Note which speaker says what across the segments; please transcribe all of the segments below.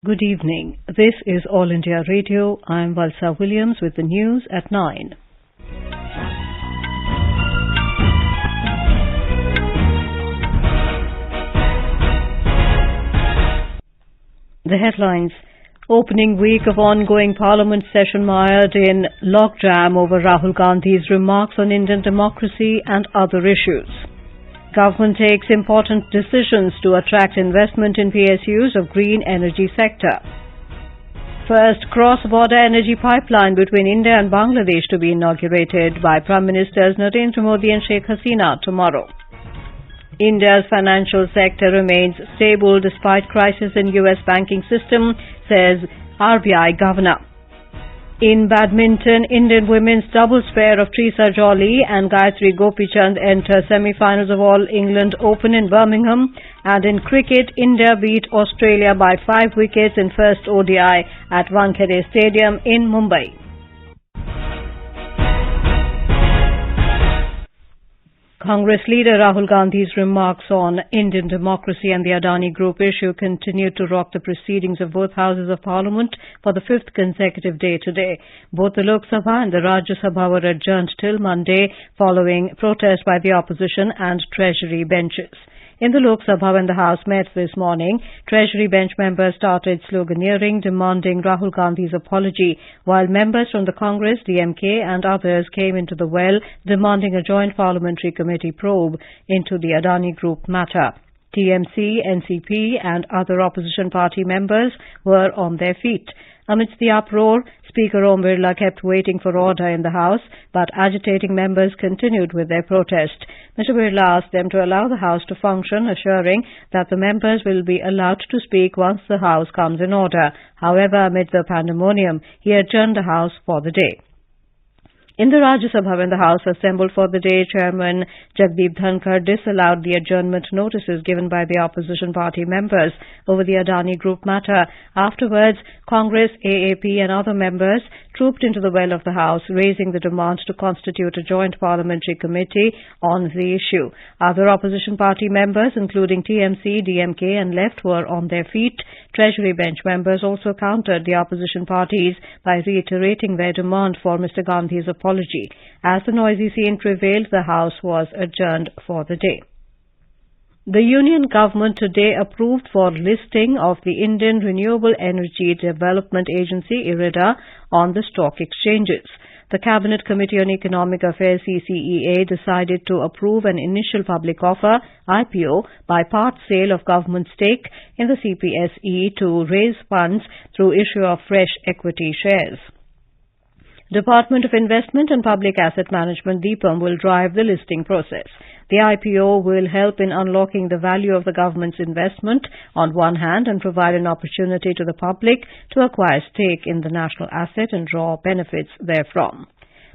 Speaker 1: Good evening. This is All India Radio. I'm Valsa Williams with the news at 9. The headlines. Opening week of ongoing Parliament session mired in logjam over Rahul Gandhi's remarks on Indian democracy and other issues. Government takes important decisions to attract investment in PSUs of green energy sector. First cross-border energy pipeline between India and Bangladesh to be inaugurated by Prime Ministers Narendra Modi and Sheikh Hasina tomorrow. India's financial sector remains stable despite crisis in US banking system, says RBI Governor. In badminton, Indian women's doubles pair of Treesa and Gayatri Gopichand enter semifinals of All England Open in Birmingham. And in cricket, India beat Australia by 5 wickets in first ODI at Wankhede Stadium in Mumbai. Congress leader Rahul Gandhi's remarks on Indian democracy and the Adani Group issue continued to rock the proceedings of both houses of Parliament for the fifth consecutive day today. Both the Lok Sabha and the Rajya Sabha were adjourned till Monday following protest by the opposition and Treasury benches. In the Lok Sabha, when the House met this morning, Treasury bench members started sloganeering demanding Rahul Gandhi's apology, while members from the Congress, DMK and others came into the well demanding a joint parliamentary committee probe into the Adani Group matter. TMC, NCP and other opposition party members were on their feet. Amidst the uproar, Speaker Om Birla kept waiting for order in the House, but agitating members continued with their protest. Mr. Birla asked them to allow the House to function, assuring that the members will be allowed to speak once the House comes in order. However, amid the pandemonium, he adjourned the House for the day. In the Rajya Sabha, when the House assembled for the day, Chairman Jagdeep Dhankar disallowed the adjournment notices given by the opposition party members over the Adani Group matter. Afterwards, Congress, AAP and other members trooped into the well of the House, raising the demand to constitute a joint parliamentary committee on the issue. Other opposition party members, including TMC, DMK and Left, were on their feet. Treasury bench members also countered the opposition parties by reiterating their demand for Mr. Gandhi's apology. As the noisy scene prevailed, the House was adjourned for the day. The Union Government today approved for listing of the Indian Renewable Energy Development Agency (IREDA) on the stock exchanges. The Cabinet Committee on Economic Affairs (CCEA) decided to approve an initial public offer (IPO) by part sale of government stake in the CPSE to raise funds through issue of fresh equity shares. Department of Investment and Public Asset Management (DIPAM) will drive the listing process. The IPO will help in unlocking the value of the government's investment on one hand and provide an opportunity to the public to acquire stake in the national asset and draw benefits therefrom.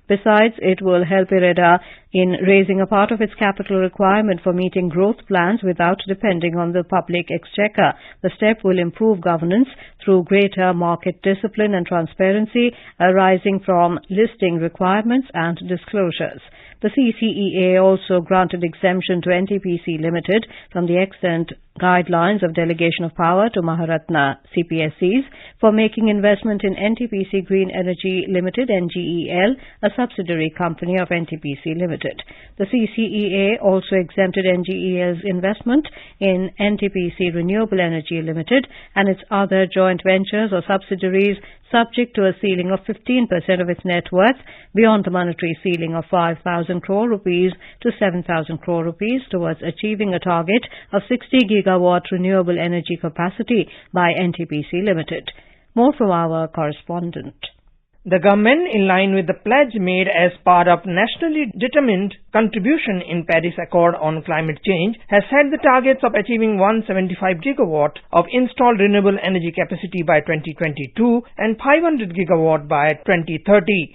Speaker 1: Besides, it will help IREDA in raising a part of its capital requirement for meeting growth plans without depending on the public exchequer. The step will improve governance through greater market discipline and transparency arising from listing requirements and disclosures. The CCEA also granted exemption to NTPC Limited from the extant guidelines of delegation of power to Maharatna CPSEs for making investment in NTPC Green Energy Limited (NGEL), a subsidiary company of NTPC Limited. The CCEA also exempted NGEL's investment in NTPC Renewable Energy Limited and its other joint ventures or subsidiaries subject to a ceiling of 15% of its net worth beyond the monetary ceiling of 5,000 crore rupees to 7,000 crore rupees towards achieving a target of 60 gigawatt renewable energy capacity by NTPC Limited. More from our correspondent.
Speaker 2: The government, in line with the pledge made as part of nationally determined contribution in Paris Accord on climate change, has set the targets of achieving 175 gigawatt of installed renewable energy capacity by 2022 and 500 gigawatt by 2030.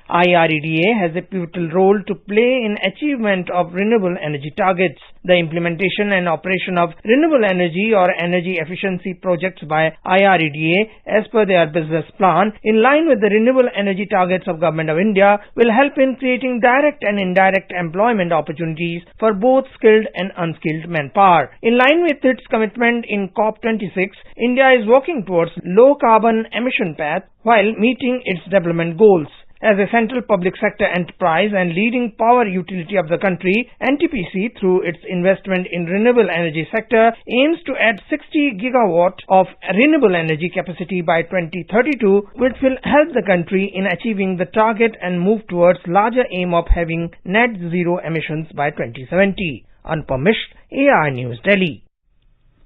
Speaker 2: IREDA has a pivotal role to play in achievement of renewable energy targets. The implementation and operation of renewable energy or energy efficiency projects by IREDA as per their business plan in line with the renewable energy 2030 targets of Government of India will help in creating direct and indirect employment opportunities for both skilled and unskilled manpower. In line with its commitment in COP26, India is working towards low carbon emission path while meeting its development goals. As a central public sector enterprise and leading power utility of the country, NTPC, through its investment in renewable energy sector, aims to add 60 gigawatt of renewable energy capacity by 2032, which will help the country in achieving the target and move towards larger aim of having net zero emissions by 2070. Unpermished, AR News, Delhi.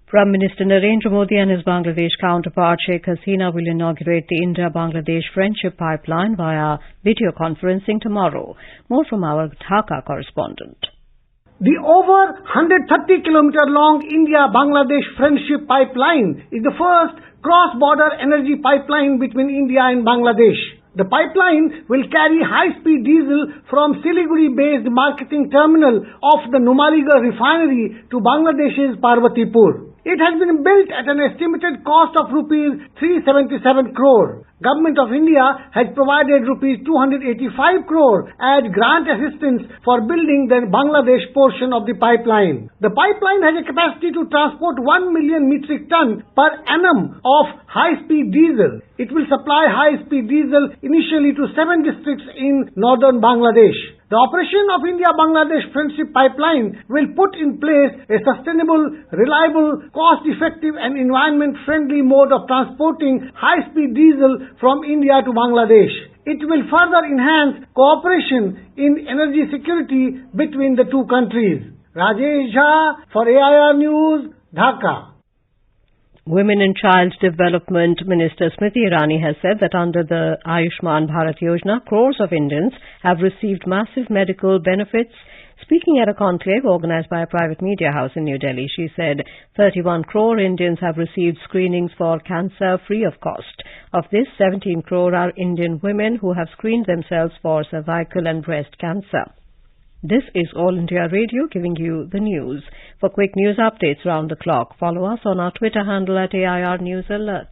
Speaker 1: Prime Minister Narendra Modi and his Bangladesh counterpart Sheikh Hasina will inaugurate the India-Bangladesh Friendship Pipeline via video conferencing tomorrow. More from our Dhaka correspondent.
Speaker 3: The over 130-kilometer long India-Bangladesh Friendship Pipeline is the first cross-border energy pipeline between India and Bangladesh. The pipeline will carry high-speed diesel from Siliguri-based marketing terminal of the Numaligarh refinery to Bangladesh's Parvatipur. It has been built at an estimated cost of rupees 377 crore. Government of India has provided rupees 285 crore as grant assistance for building the Bangladesh portion of the pipeline. The pipeline has a capacity to transport 1 million metric ton per annum of high-speed diesel. It will supply high-speed diesel initially to 7 districts in northern Bangladesh. The operation of India-Bangladesh Friendship Pipeline will put in place a sustainable, reliable, cost-effective and environment-friendly mode of transporting high-speed diesel from India to Bangladesh. It will further enhance cooperation in energy security between the two countries. Rajesh Jha for AIR News, Dhaka.
Speaker 1: Women and Child Development Minister Smriti Irani has said that under the Ayushman Bharat Yojana, crores of Indians have received massive medical benefits. Speaking at a conclave organized by a private media house in New Delhi, she said 31 crore Indians have received screenings for cancer free of cost. Of this, 17 crore are Indian women who have screened themselves for cervical and breast cancer. This is All India Radio giving you the news. For quick news updates round the clock, follow us on our Twitter handle at AIR News Alerts.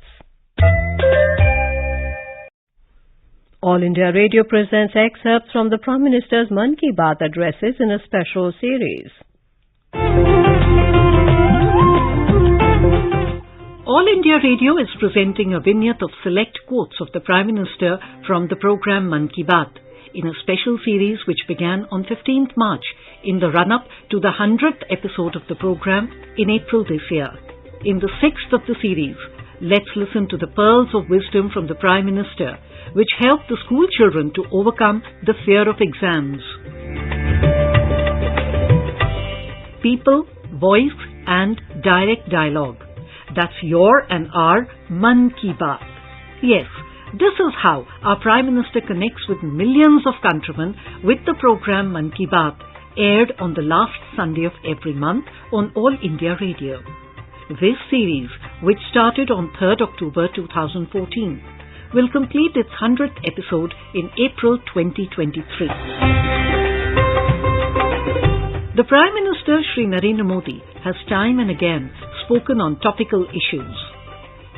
Speaker 1: All India Radio presents excerpts from the Prime Minister's Mann Ki Baat addresses in a special series. All India Radio is presenting a vignette of select quotes of the Prime Minister from the program Mann Ki Baat, in a special series which began on 15th March in the run-up to the 100th episode of the program in April this year. In the 6th of the series, let's listen to the pearls of wisdom from the Prime Minister, which help the school children to overcome the fear of exams. People, voice and direct dialogue. That's your and our Mann Ki Baat. Yes, this is how our Prime Minister connects with millions of countrymen with the program Mann Ki Baat, aired on the last Sunday of every month on All India Radio. This series, which started on 3rd October 2014, will complete its 100th episode in April 2023. The Prime Minister Shri Narendra Modi has time and again spoken on topical issues.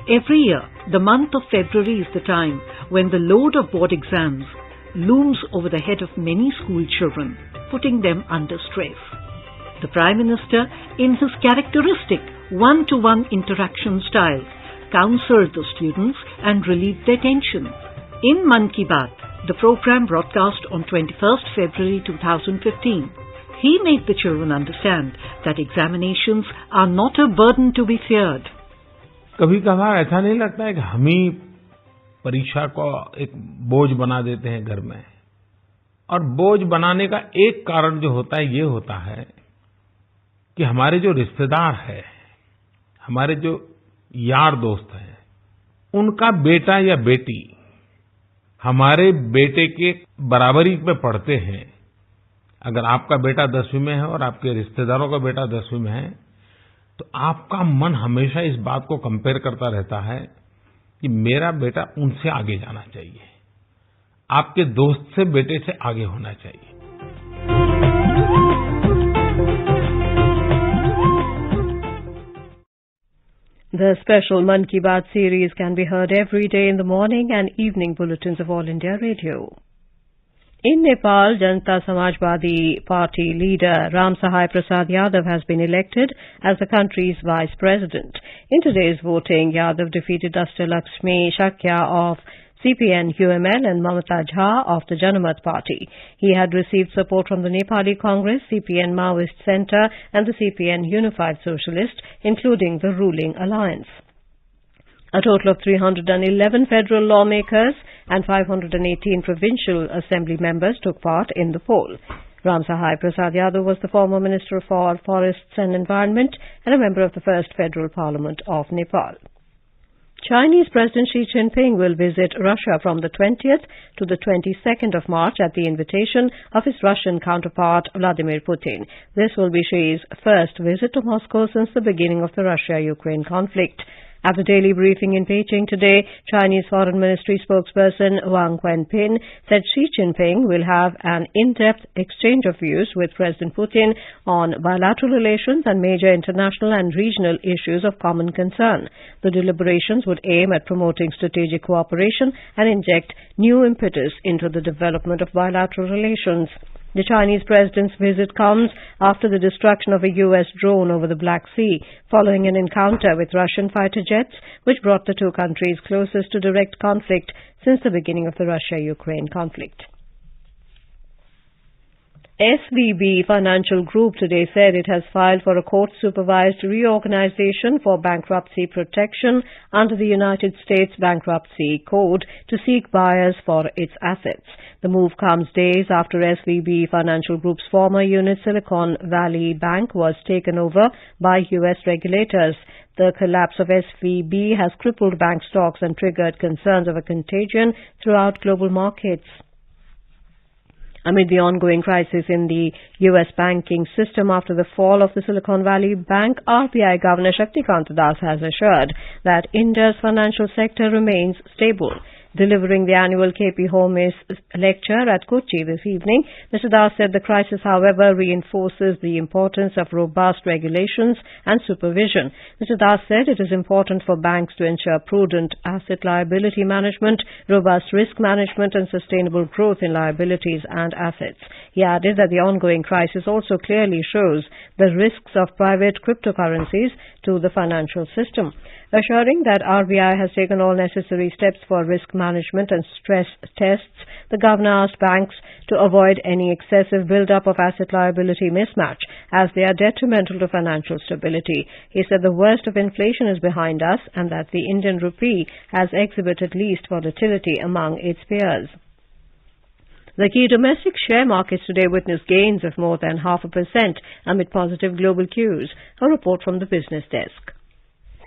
Speaker 1: Every year, the month of February is the time when the load of board exams looms over the head of many school children, putting them under stress. The Prime Minister, in his characteristic one-to-one interaction style, counseled the students and relieved their tension. In Mann Ki Baat, the program broadcast on 21st February 2015, he made the children understand that examinations are not a burden to be feared.
Speaker 4: कभी कभार ऐसा नहीं लगता है कि हम ही परीक्षा को एक बोझ बना देते हैं घर में, और बोझ बनाने का एक कारण जो होता है ये होता है कि हमारे जो रिश्तेदार हैं, हमारे जो यार दोस्त हैं, उनका बेटा या बेटी हमारे बेटे के बराबरी पे पढ़ते हैं. अगर आपका बेटा 10वीं में है और आपके रिश्तेदारों का बेटा 10वीं में है, तो आपका मन हमेशा इस बात को कंपेयर करता रहता है कि मेरा बेटा उनसे आगे जाना चाहिए, आपके दोस्त से बेटे से आगे होना चाहिए.
Speaker 1: The special Mann Ki Baat series can be heard every day in the morning and evening bulletins of All India Radio. In Nepal, Janata Samajwadi Party leader Ram Sahai Prasad Yadav has been elected as the country's vice president. In today's voting, Yadav defeated Ashtalakshmi Shakya of CPN-UML and Mamata Jha of the Janamat Party. He had received support from the Nepali Congress, CPN Maoist Centre and the CPN Unified Socialist, including the ruling alliance. A total of 311 federal lawmakers and 518 provincial assembly members took part in the poll. Ram Sahai Prasad Yadav was the former Minister for Forests and Environment and a member of the first Federal Parliament of Nepal. Chinese President Xi Jinping will visit Russia from the 20th to the 22nd of March at the invitation of his Russian counterpart Vladimir Putin. This will be Xi's first visit to Moscow since the beginning of the Russia-Ukraine conflict. At the daily briefing in Beijing today, Chinese Foreign Ministry spokesperson Wankhede said Xi Jinping will have an in-depth exchange of views with President Putin on bilateral relations and major international and regional issues of common concern. The deliberations would aim at promoting strategic cooperation and inject new impetus into the development of bilateral relations. The Chinese president's visit comes after the destruction of a U.S. drone over the Black Sea, following an encounter with Russian fighter jets, which brought the two countries closest to direct conflict since the beginning of the Russia-Ukraine conflict. SVB Financial Group today said it has filed for a court-supervised reorganization for bankruptcy protection under the United States Bankruptcy Code to seek buyers for its assets. The move comes days after SVB Financial Group's former unit Silicon Valley Bank was taken over by U.S. regulators. The collapse of SVB has crippled bank stocks and triggered concerns of a contagion throughout global markets. Amid the ongoing crisis in the U.S. banking system after the fall of the Silicon Valley Bank, RBI Governor Shaktikant Das has assured that India's financial sector remains stable. Delivering the annual KP Homes lecture at Kochi this evening, Mr. Das said the crisis, however, reinforces the importance of robust regulations and supervision. Mr. Das said it is important for banks to ensure prudent asset liability management, robust risk management and sustainable growth in liabilities and assets. He added that the ongoing crisis also clearly shows the risks of private cryptocurrencies to the financial system. Assuring that RBI has taken all necessary steps for risk management and stress tests, the governor asked banks to avoid any excessive build-up of asset-liability mismatch, as they are detrimental to financial stability. He said the worst of inflation is behind us and that the Indian rupee has exhibited least volatility among its peers. The key domestic share markets today witnessed gains of more than 0.5% amid positive global cues. A report from the business desk.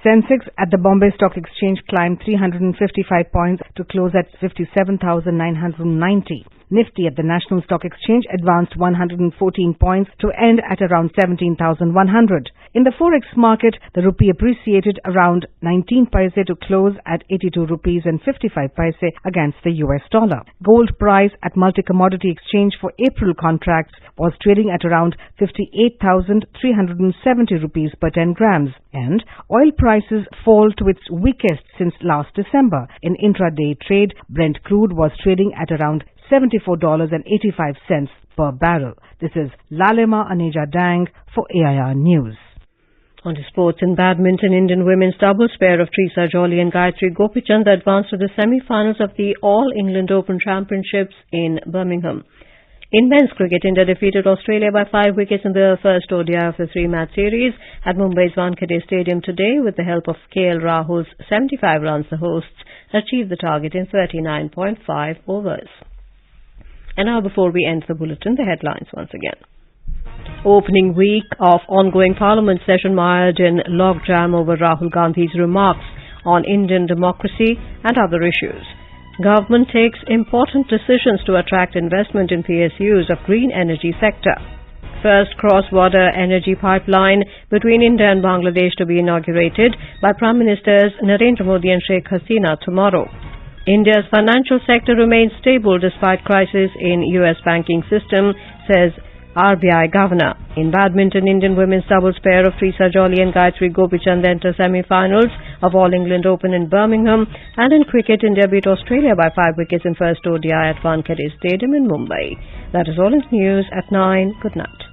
Speaker 5: Sensex at the Bombay Stock Exchange climbed 355 points to close at 57,990. Nifty at the National Stock Exchange advanced 114 points to end at around 17,100. In the forex market, the rupee appreciated around 19 paise to close at 82 rupees and 55 paise against the US dollar. Gold price at Multi-Commodity Exchange for April contracts was trading at around 58,370 rupees per 10 grams. And oil prices fall to its weakest since last December. In intraday trade, Brent crude was trading at around $74.85 per barrel. This is Lalema Aneja Dang for AIR News.
Speaker 1: On to sports in badminton, Indian women's doubles pair of Treesa and Gayatri Gopichand advanced to the semifinals of the All England Open Championships in Birmingham. In men's cricket, India defeated Australia by 5 wickets in the first ODI of the 3-match series at Mumbai's Wankhede Stadium today. With the help of KL Rahul's 75 runs, the hosts achieved the target in 39.5 overs. And now, before we end the bulletin, the headlines once again. Opening week of ongoing Parliament session mired in logjam over Rahul Gandhi's remarks on Indian democracy and other issues. Government takes important decisions to attract investment in PSUs of green energy sector. First cross-border energy pipeline between India and Bangladesh to be inaugurated by Prime Ministers Narendra Modi and Sheikh Hasina tomorrow. India's financial sector remains stable despite crisis in U.S. banking system, says RBI Governor. In badminton, Indian women's doubles pair of Treesa and Gayatri Gopichand enter semifinals of All England Open in Birmingham. And in cricket, India beat Australia by 5 wickets in first ODI at Wankhede Stadium in Mumbai. That is all in news at 9. Good night.